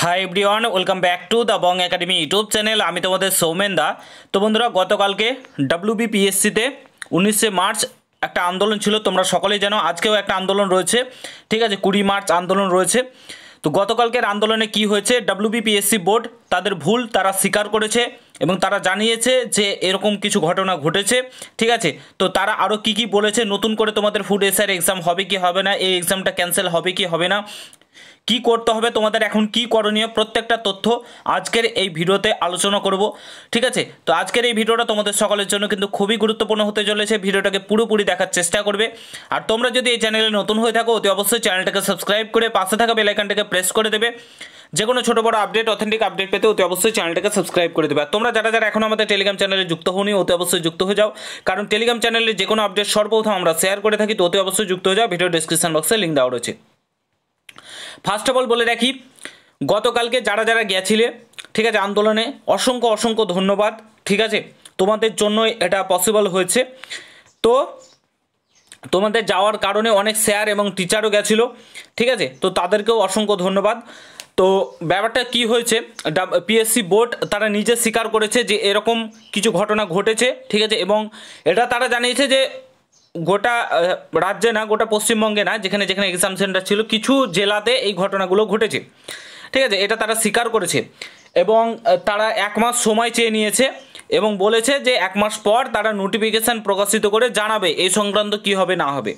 Hi everyone, welcome back to the Bong academy YouTube channel. আমি তোমাদের সৌমেন দা। তো বন্ধুরা, গতকালকে ডাব্লিউবিপিএসসিতে 19শে মার্চ একটা আন্দোলন ছিল, তোমরা সকলেই জানো। আজকেও একটা আন্দোলন রয়েছে, ঠিক আছে, 20 মার্চ আন্দোলন রয়েছে। তো গতকালকের আন্দোলনে কি হয়েছে, ডাব্লিউবিপিএসসি বোর্ড তাদের ভুল তারা স্বীকার করেছে এবং তারা জানিয়েছে যে এরকম কিছু ঘটনা ঘটেছে, ঠিক আছে। তো তারা আরও কি বলেছে, নতুন করে তোমাদের ফুড এসআইয়ের এক্সাম হবে কি হবে না, এই এক্সামটা ক্যান্সেল হবে কি হবে না, কি করতে হবে, তোমাদের এখন কি করণীয়, প্রত্যেকটা তথ্য আজকের এই ভিডিওতে আলোচনা করব, ঠিক আছে। তো আজকের এই ভিডিওটা তোমাদের সকলের জন্য কিন্তু খুবই গুরুত্বপূর্ণ হতে চলেছে। ভিডিওটাকে পুরোপুরি দেখার চেষ্টা করবে। আর তোমরা যদি এই চ্যানেলে নতুন হয়ে থাকো, অতি অবশ্যই চ্যানেলটাকে সাবস্ক্রাইব করে পাশে থাকা বেল আইকনটাকে প্রেস করে দেবে। যে কোনো ছোটো বড় আপডেট, অথেন্টিক আপডেট পেতে অতি অবশ্যই চ্যানেলটাকে সাবস্ক্রাইব করে দেবে। আর তোমরা যারা এখন আমাদের টেলিগ্রাম চ্যানেলে যুক্ত হওনি, অতি অবশ্যই যুক্ত হয়ে যাও, কারণ টেলিগ্রাম চ্যানেলে যে কোনো আপডেট সর্বপ্রথম আমরা শেয়ার করে থাকি। তো অতি অবশ্যই যুক্ত হয়ে যাও, ভিডিও ডিসক্রিপশন বক্সে লিঙ্ক দেওয়া রয়েছে। ফার্স্ট অফ অল বলে রাখি, গতকালকে যারা গেছিলে, ঠিক আছে, আন্দোলনে অসংখ্য ধন্যবাদ, ঠিক আছে। তোমাদের জন্যই এটা পসিবল হয়েছে। তো তোমাদের যাওয়ার কারণে অনেক স্যার এবং টিচারও গেছিলো, ঠিক আছে। তো তাদেরকেও অসংখ্য ধন্যবাদ। তো ব্যাপারটা কি হয়েছে, পিএসসি বোর্ড তারা নিজে স্বীকার করেছে যে এরকম কিছু ঘটনা ঘটেছে, ঠিক আছে। এবং এটা তারা জানিয়েছে যে গোটা রাজ্যে না, গোটা পশ্চিমবঙ্গে না, যেখানে যেখানে এক্সাম সেন্টার ছিল, কিছু জেলাতে এই ঘটনাগুলো ঘটেছে, ঠিক আছে। এটা তারা স্বীকার করেছে এবং তারা 1 মাস সময় চেয়ে নিয়েছে এবং বলেছে যে 1 মাস পর তারা নোটিফিকেশান প্রকাশিত করে জানাবে এই সংক্রান্ত কী হবে না হবে।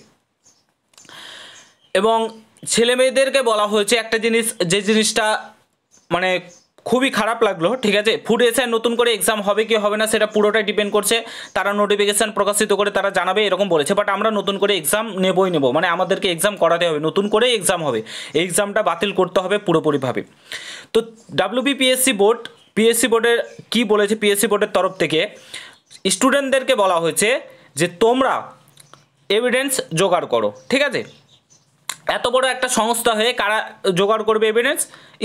এবং ছেলে মেয়েদেরকে বলা হয়েছে একটা জিনিস, যে জিনিসটা মানে খুবই খারাপ লাগলো, ঠিক আছে। ফুড এসআই নতুন করে এক্সাম হবে কি হবে না সেটা পুরোটাই ডিপেন্ড করছে, তারা নোটিফিকেশান প্রকাশিত করে তারা জানাবে এরকম বলেছে। বাট আমরা নতুন করে এক্সাম নেব, মানে আমাদেরকে এক্সাম করাতে হবে, নতুন করে এক্সাম হবে, এই এক্সামটা বাতিল করতে হবে পুরোপুরিভাবে। তো ডাব্লিউবিপিএসসি বোর্ড, পিএসসি বোর্ডের কী বলেছে, পিএসসি বোর্ডের তরফ থেকে স্টুডেন্টদেরকে বলা হয়েছে যে তোমরা এভিডেন্স জোগাড় করো, ঠিক আছে। এত বড় একটা সংস্থা হয়ে কারা জোগাড় করবে এভিডেন্স?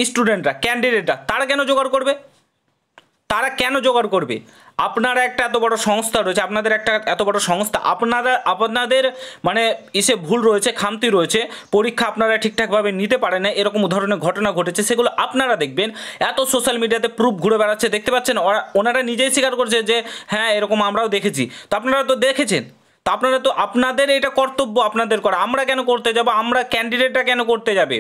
স্টুডেন্টরা, ক্যান্ডিডেটরা। তারা কেন জোগাড় করবে? আপনারা একটা এত বড় সংস্থা রয়েছে, আপনাদের একটা এত বড় সংস্থা, আপনাদের মানে ভুল রয়েছে, খামতি রয়েছে, পরীক্ষা আপনারা ঠিকঠাকভাবে নিতে পারেন না, এরকম ধরনের ঘটনা ঘটেছে, সেগুলো আপনারা দেখবেন। এত সোশ্যাল মিডিয়াতে প্রুফ ঘুরে বেড়াচ্ছে, দেখতে পাচ্ছেন, ওনারা নিজেই স্বীকার করছে যে হ্যাঁ এরকম আমরাও দেখেছি। তো আপনারা তো দেখেছেন, তো আপনাদের এটা কর্তব্য আপনাদের করা। আমরা কেন করতে যাব? আমরা ক্যান্ডিডেটরা কেন করতে যাবে?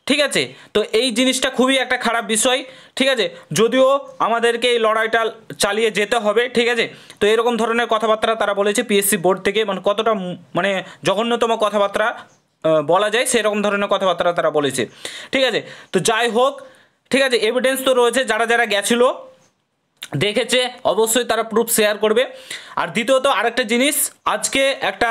ঠিক আছে। তো এই জিনিসটা খুবই একটা খারাপ বিষয়, ঠিক আছে। যদিও আমাদেরকে এই লড়াইটা চালিয়ে যেতে হবে, ঠিক আছে। তো এরকম ধরনের কথাবার্তা তারা বলেছে পিএসসি বোর্ড থেকে, মানে কতটা মানে জঘন্যতম কথাবার্তা বলা যায় সেরকম ধরনের কথাবার্তা তারা বলেছে, ঠিক আছে। তো যাই হোক, ঠিক আছে, এভিডেন্স তো রয়েছে, যারা গেছিলো দেখেছে অবশ্যই তারা প্রুফ শেয়ার করবে। আর দ্বিতীয়ত আরেকটা জিনিস, আজকে একটা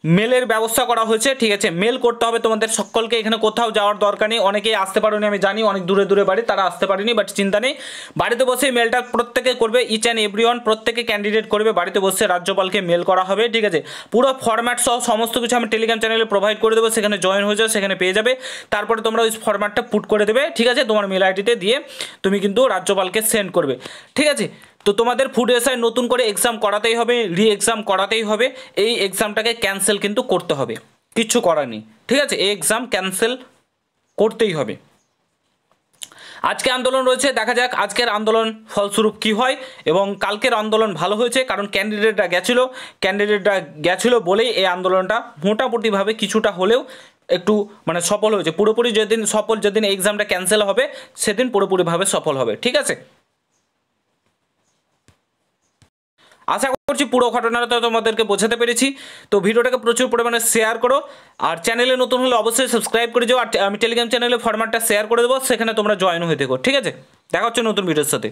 মেলের ব্যবস্থা করা হয়েছে, ঠিক আছে। মেল করতে হবে তোমাদের সকলকে, এখানে কোথাও যাওয়ার দরকার নেই। অনেকেই আসতে পারেনি, আমি জানি, অনেক দূরে বাড়ি, তারা আসতে পারেনি, বাট চিন্তা নেই, বাড়িতে বসে মেলটা প্রত্যেকে করবে, ইচ অ্যান্ড এভরিওয়ান, প্রত্যেকে ক্যান্ডিডেট করবে, বাড়িতে বসে রাজ্যপালকে মেল করা হবে, ঠিক আছে। পুরো ফরম্যাট সহ সমস্ত কিছু আমি টেলিগ্রাম চ্যানেলে প্রোভাইড করে দেবো, সেখানে জয়েন হয়ে যাও, সেখানে পেয়ে যাবে। তারপরে তোমরা ওই ফরম্যাটটা পুট করে দেবে, ঠিক আছে, তোমার মেল আইডিতে দিয়ে তুমি কিন্তু রাজ্যপালকে সেন্ড করবে, ঠিক আছে। তো তোমাদের ফুড এসআই নতুন করে এক্সাম করাতেই হবে, এক্সাম করাতেই হবে, এই এক্সামটাকে ক্যান্সেল কিন্তু করতে হবে, কিচ্ছু করার নেই, ঠিক আছে। এই এক্সাম ক্যান্সেল করতেই হবে। আজকে আন্দোলন রয়েছে, দেখা যাক আজকের আন্দোলন ফলস্বরূপ কী হয়। এবং কালকের আন্দোলন ভালো হয়েছে, কারণ ক্যান্ডিডেটরা গেছিলো বলেই এই আন্দোলনটা মোটামুটিভাবে কিছুটা হলেও একটু মানে সফল হয়েছে। পুরোপুরি যেদিন এক্সামটা ক্যান্সেল হবে সেদিন পুরোপুরিভাবে সফল হবে, ঠিক আছে। আশা করছি পুরো ঘটনাটা তোমাদেরকে বোঝাতে পেরেছি। তো ভিডিওটাকে প্রচুর পরিমাণে শেয়ার করো, আর চ্যানেলে নতুন হলে অবশ্যই সাবস্ক্রাইব করে যাও। আর আমি টেলিগ্রাম চ্যানেলে ফরম্যাটটা শেয়ার করে দেবো, সেখানে তোমরা জয়েন হয়ে থেকো, ঠিক আছে। দেখা হচ্ছে নতুন ভিডিওর সাথে।